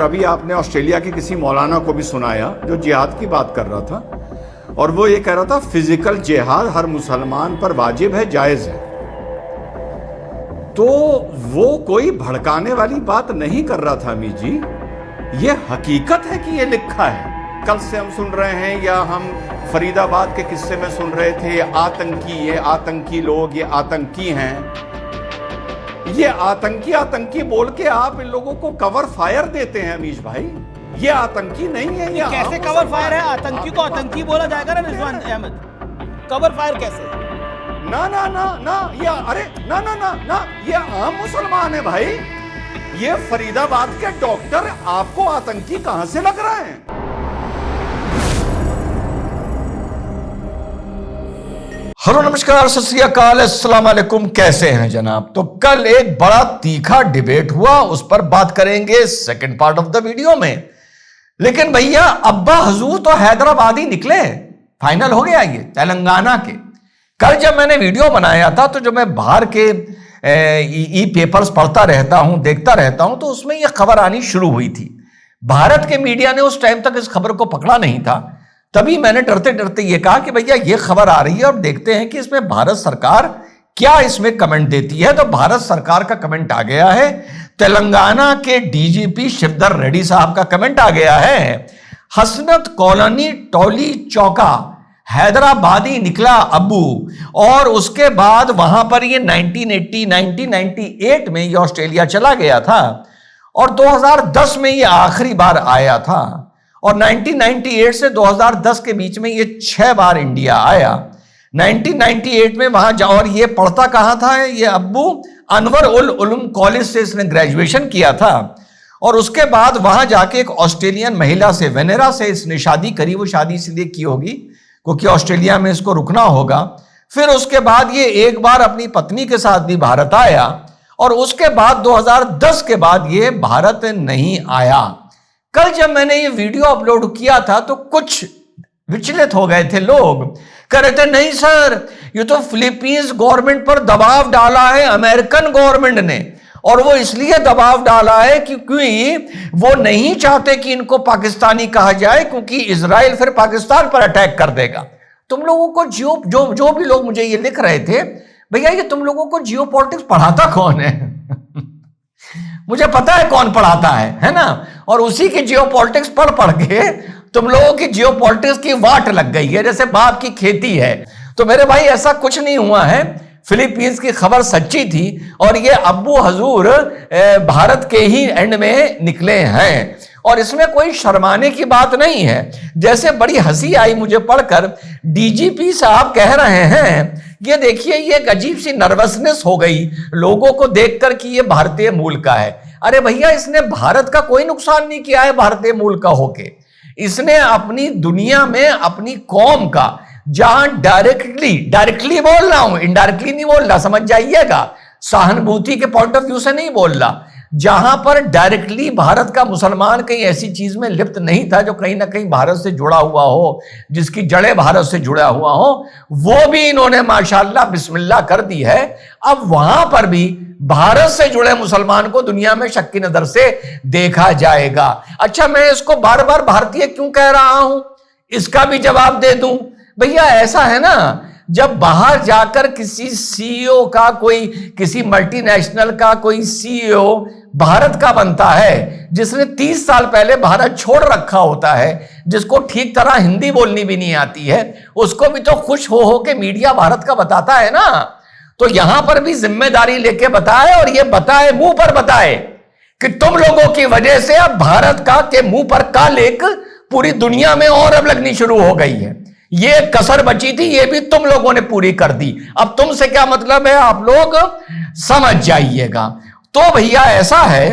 अभी आपने ऑस्ट्रेलिया के किसी मौलाना को भी सुनाया जो जिहाद की बात कर रहा था, और वो ये कह रहा था फिजिकल जिहाद हर मुसलमान पर वाजिब है, जायज है। तो वो कोई भड़काने वाली बात नहीं कर रहा था अमीर जी, ये हकीकत है कि ये लिखा है। कल से हम सुन रहे हैं, या हम फरीदाबाद के किस्से में सुन रहे थे, ये आतंकी लोग, ये आतंकी हैं। ये आतंकी बोल के आप इन लोगों को कवर फायर देते हैं अमीश भाई। ये आतंकी नहीं है। ये कैसे कवर फायर है? आतंकी को आतंकी बोला जाएगा ना रिजवान अहमद? कवर फायर कैसे? ना ना ना ना, ये अरे ना ना ना ना, ये आम मुसलमान है भाई। ये फरीदाबाद के डॉक्टर आपको आतंकी कहां से लग रहे हैं? हेलो नमस्कार, सत श्री अकाल, अस्सलाम वालेकुम, कैसे हैं जनाब? तो कल एक बड़ा तीखा डिबेट हुआ, उस पर बात करेंगे second part of the video में। लेकिन भैया अब्बा हुजूर तो हैदराबाद ही निकले, फाइनल हो गया ये तेलंगाना के। कल जब मैंने वीडियो बनाया था तो जो मैं बाहर के ई पेपर्स पढ़ता रहता हूं, देखता रहता हूं, तो उसमें यह खबर आनी शुरू हुई थी। भारत के मीडिया ने उस टाइम तक इस खबर को पकड़ा नहीं था। तभी मैंने डरते डरते ये कहा कि भैया ये खबर आ रही है और देखते हैं कि इसमें भारत सरकार क्या इसमें कमेंट देती है। तो भारत सरकार का कमेंट आ गया है, तेलंगाना के डीजीपी शिवधर रेड्डी साहब का कमेंट आ गया है। हसनत कॉलोनी टोली चौका हैदराबादी निकला अब्बू, और उसके बाद वहां पर ये 1998 में ये ऑस्ट्रेलिया चला गया था, और 2010 में ये आखिरी बार आया था, और 1998 से 2010 के बीच में ये 6 बार इंडिया आया। 1998 में वहां जा, और ये पढ़ता कहां था ये अब्बू? अनवर उल उलूम कॉलेज से इसने ग्रेजुएशन किया था, और उसके बाद वहां जाके एक ऑस्ट्रेलियन महिला से, वेनेरा से, इसने शादी करी। वो शादी इसलिए की होगी क्योंकि ऑस्ट्रेलिया में इसको रुकना होगा। फिर उसके बाद ये एक बार अपनी पत्नी के साथ भी भारत आया, और उसके बाद 2010 के बाद ये भारत नहीं आया। कल जब मैंने ये वीडियो अपलोड किया था तो कुछ विचलित हो गए थे लोग, कह रहे थे नहीं सर, ये तो फिलीपींस गवर्नमेंट पर दबाव डाला है अमेरिकन गवर्नमेंट ने, और वो इसलिए दबाव डाला है क्योंकि वो नहीं चाहते कि इनको पाकिस्तानी कहा जाए, क्योंकि इजराइल फिर पाकिस्तान पर अटैक कर देगा। तुम लोगों को जो भी लोग मुझे ये लिख रहे थे, भैया ये तुम लोगों को जियो पॉलिटिक्स पढ़ाता कौन है? मुझे पता है कौन पढ़ाता है ना? और उसी की जियो पॉलिटिक्स पढ़ के तुम लोगों की जियो पॉलिटिक्स की वाट लग गई है, जैसे बाप की खेती है। तो मेरे भाई ऐसा कुछ नहीं हुआ है, फिलीपींस की खबर सच्ची थी, और ये अब्बू हजूर भारत के ही एंड में निकले हैं, और इसमें कोई शर्माने की बात नहीं है। जैसे बड़ी हंसी आई मुझे पढ़कर, डीजीपी साहब कह रहे हैं, ये देखिए ये एक अजीब सी नर्वसनेस हो गई लोगों को देखकर कि ये भारतीय मूल का है। अरे भैया इसने भारत का कोई नुकसान नहीं किया है भारतीय मूल का होके। इसने अपनी दुनिया में अपनी कौम का, जहां डायरेक्टली बोल रहा हूं, इनडायरेक्टली नहीं बोल रहा, समझ जाइएगा, सहानुभूति के पॉइंट ऑफ व्यू से नहीं बोल रहा, जहां पर डायरेक्टली भारत का मुसलमान कहीं ऐसी चीज में लिप्त नहीं था जो कहीं ना कहीं भारत से जुड़ा हुआ हो, जिसकी जड़ें भारत से जुड़ा हुआ हो, वो भी इन्होंने माशाल्लाह बिस्मिल्लाह कर दी है। अब वहां पर भी भारत से जुड़े मुसलमान को दुनिया में शक की नजर से देखा जाएगा। अच्छा, मैं इसको बार बार भारतीय क्यों कह रहा हूं, इसका भी जवाब दे दूं। भैया ऐसा है ना, जब बाहर जाकर किसी सीईओ का, कोई किसी मल्टीनेशनल का कोई सीईओ भारत का बनता है, जिसने 30 साल पहले भारत छोड़ रखा होता है, जिसको ठीक तरह हिंदी बोलनी भी नहीं आती है, उसको भी तो खुश हो के मीडिया भारत का बताता है ना। तो यहां पर भी जिम्मेदारी लेके बताए, और ये बताए, मुंह पर बताए कि तुम लोगों की वजह से अब भारत का के मुंह पर कालिक पूरी दुनिया में और अब लगनी शुरू हो गई है। ये कसर बची थी, ये भी तुम लोगों ने पूरी कर दी। अब तुमसे क्या मतलब है, आप लोग समझ जाइएगा। तो भैया ऐसा है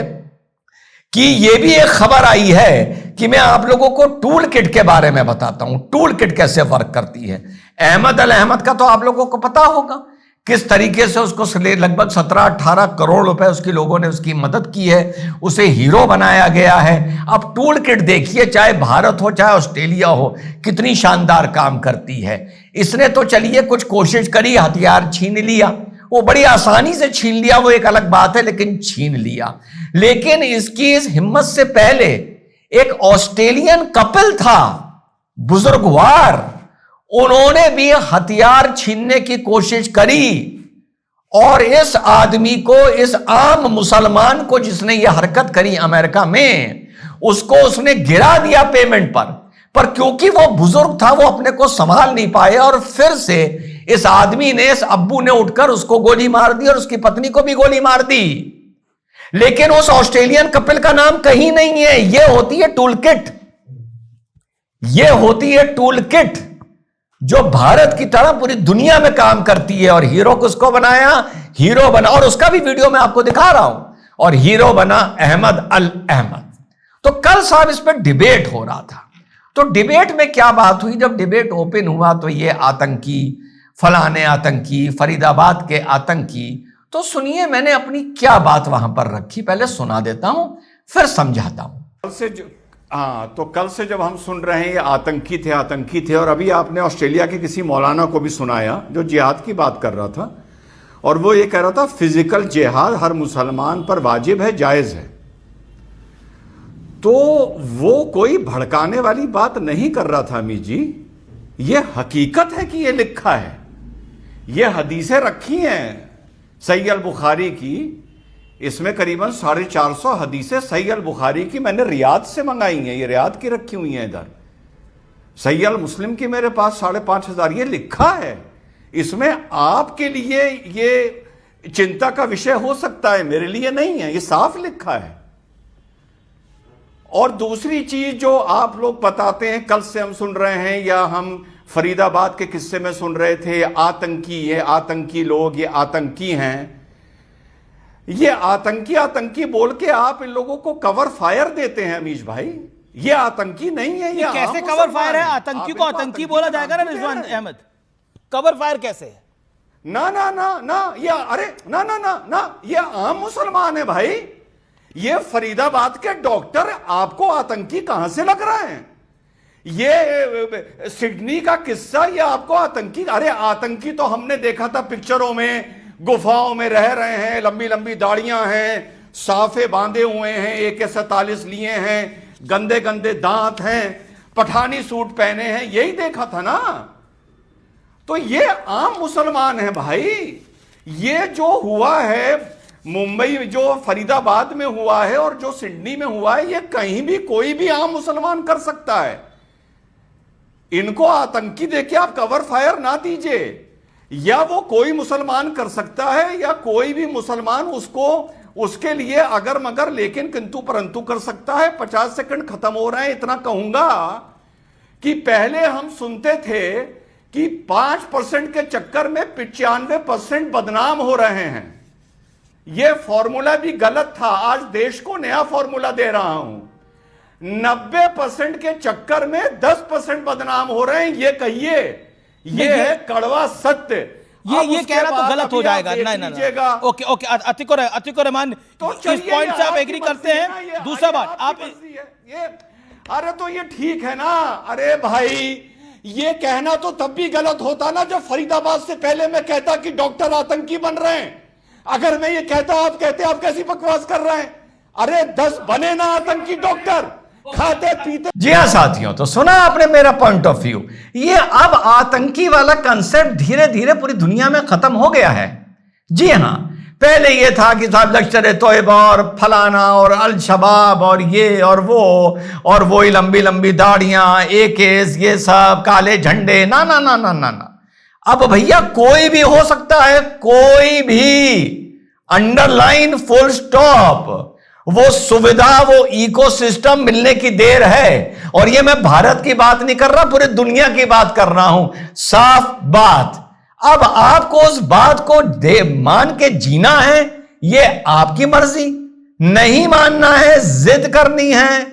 कि ये भी एक खबर आई है कि मैं आप लोगों को टूल किट के बारे में बताता हूं, टूल किट कैसे वर्क करती है। अहमद अल अहमद का तो आप लोगों को पता होगा किस तरीके से उसको लगभग 17-18 करोड़ रुपए उसकी लोगों ने उसकी मदद की है, उसे हीरो बनाया गया है। अब टूल किट देखिए, चाहे भारत हो चाहे ऑस्ट्रेलिया हो, कितनी शानदार काम करती है। इसने तो चलिए कुछ कोशिश करी, हथियार छीन लिया, वो बड़ी आसानी से छीन लिया, वो एक अलग बात है, लेकिन छीन लिया। लेकिन इसकी इस हिम्मत से पहले एक ऑस्ट्रेलियन कपल था, बुजुर्गवार, उन्होंने भी हथियार छीनने की कोशिश करी और इस आदमी को, इस आम मुसलमान को जिसने यह हरकत करी अमेरिका में, उसको उसने गिरा दिया पेमेंट पर क्योंकि वो बुजुर्ग था, वो अपने को संभाल नहीं पाए और फिर से इस आदमी ने, इस अब्बू ने उठकर उसको गोली मार दी और उसकी पत्नी को भी गोली मार दी। लेकिन उस ऑस्ट्रेलियन कपल का नाम कहीं नहीं है। यह होती है टूल किट, यह होती है टूल किट जो भारत की तरह पूरी दुनिया में काम करती है। और हीरो किसको बनाया? हीरो बना, और उसका भी वीडियो मैं आपको दिखा रहा हूं, और हीरो बना अहमद अल अहमद। तो कल साहब इस पर डिबेट हो रहा था। तो डिबेट में क्या बात हुई? जब डिबेट ओपन हुआ तो ये आतंकी, फलाने आतंकी, फरीदाबाद के आतंकी। तो सुनिए मैंने अपनी क्या बात वहां पर रखी, पहले सुना देता हूं फिर समझाता हूं। कल से जब हम सुन रहे हैं ये आतंकी थे, और अभी आपने ऑस्ट्रेलिया के किसी मौलाना को भी सुनाया जो जिहाद की बात कर रहा था, और वो ये कह रहा था फिजिकल जिहाद हर मुसलमान पर वाजिब है, जायज है। तो वो कोई भड़काने वाली बात नहीं कर रहा था अमीर जी, ये हकीकत है कि ये लिखा है, ये हदीसें रखी हैं सही अल बुखारी की, इसमें करीबन 450 हदीसें सही अल बुखारी की मैंने रियाद से मंगाई हैं, ये रियाद की रखी हुई हैं इधर। सही अल मुस्लिम की मेरे पास 5,500, ये लिखा है। इसमें आपके लिए ये चिंता का विषय हो सकता है, मेरे लिए नहीं है, ये साफ लिखा है। और दूसरी चीज जो आप लोग बताते हैं, कल से हम सुन रहे हैं या हम फरीदाबाद के किस्से में सुन रहे थे, ये आतंकी लोग, ये आतंकी हैं, ये आतंकी बोल के आप इन लोगों को कवर फायर देते हैं अमीश भाई। ये आतंकी नहीं है, ये कैसे कवर फायर है? आतंकी को आतंकी बोला जाएगा ना रिजवान अहमद? कवर फायर कैसे है? ना ना ना ना, ये अरे ना ना ना ना, ये आम मुसलमान है भाई। ये फरीदाबाद के डॉक्टर आपको आतंकी कहां से लग रहा है? ये सिडनी का किस्सा, ये आपको आतंकी? अरे आतंकी तो हमने देखा था पिक्चरों में, गुफाओं में रह रहे हैं, लंबी लंबी दाढ़ियां हैं, साफे बांधे हुए हैं, AK-47 लिए हैं, गंदे गंदे दांत हैं, पठानी सूट पहने हैं, यही देखा था ना। तो ये आम मुसलमान है भाई। ये जो हुआ है मुंबई, जो फरीदाबाद में हुआ है और जो सिडनी में हुआ है, ये कहीं भी कोई भी आम मुसलमान कर सकता है। इनको आतंकी देके आप कवर फायर ना दीजिए। या वो कोई मुसलमान कर सकता है या कोई भी मुसलमान उसको, उसके लिए अगर मगर लेकिन किंतु परंतु कर सकता है। 50 सेकंड खत्म हो रहे हैं। इतना कहूंगा कि पहले हम सुनते थे कि 5% के चक्कर में 95% बदनाम हो रहे हैं। यह फॉर्मूला भी गलत था। आज देश को नया फॉर्मूला दे रहा हूं। 90% के चक्कर में 10% बदनाम हो रहे हैं। ये कहिए, ये है कड़वा सत्य। ये कहना तो गलत हो जाएगा। नहीं, ओके अतिकुर रहमान, तो इस पॉइंट से आप एग्री करते हैं? दूसरा बात आप ये, अरे तो ये ठीक है ना। अरे भाई ये कहना तो तब भी गलत होता ना जब फरीदाबाद से पहले मैं कहता कि डॉक्टर आतंकी बन रहे हैं। अगर मैं ये कहता, आप कहते आप कैसी बकवास कर रहे हैं? अरे 10 बने ना आतंकी डॉक्टर, खाते पीते। जी हाँ साथियों, तो सुना आपने मेरा पॉइंट ऑफ व्यू। ये अब आतंकी वाला कंसेप्ट धीरे धीरे पूरी दुनिया में खत्म हो गया है। जी हाँ, पहले ये था कि साहब लश्कर-ए-तोयबा और फलाना और अल शबाब और ये और वो ही लंबी लंबी दाढ़ियां, AKs, ये सब काले झंडे। ना ना ना ना ना ना, अब भैया कोई भी हो सकता है, कोई भी, अंडरलाइन, फुल स्टॉप। वो सुविधा, वो इकोसिस्टम मिलने की देर है। और ये मैं भारत की बात नहीं कर रहा, पूरी दुनिया की बात कर रहा हूं। साफ बात। अब आपको उस बात को मान के जीना है, ये आपकी मर्जी। नहीं मानना है, जिद करनी है,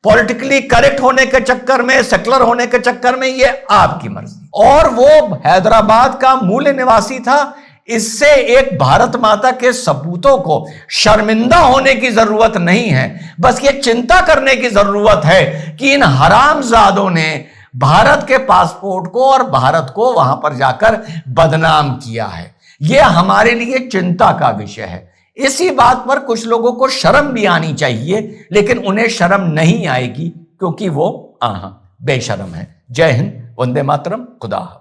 पॉलिटिकली करेक्ट होने के चक्कर में, सेकुलर होने के चक्कर में, ये आपकी मर्जी। और वो हैदराबाद का मूल निवासी था। इससे एक भारत माता के सपूतों को शर्मिंदा होने की जरूरत नहीं है। बस ये चिंता करने की जरूरत है कि इन हरामजादों ने भारत के पासपोर्ट को और भारत को वहां पर जाकर बदनाम किया है। यह हमारे लिए चिंता का विषय है। इसी बात पर कुछ लोगों को शर्म भी आनी चाहिए, लेकिन उन्हें शर्म नहीं आएगी क्योंकि वो बेशर्म है। जय हिंद, वंदे मातरम, खुदा हाफिज।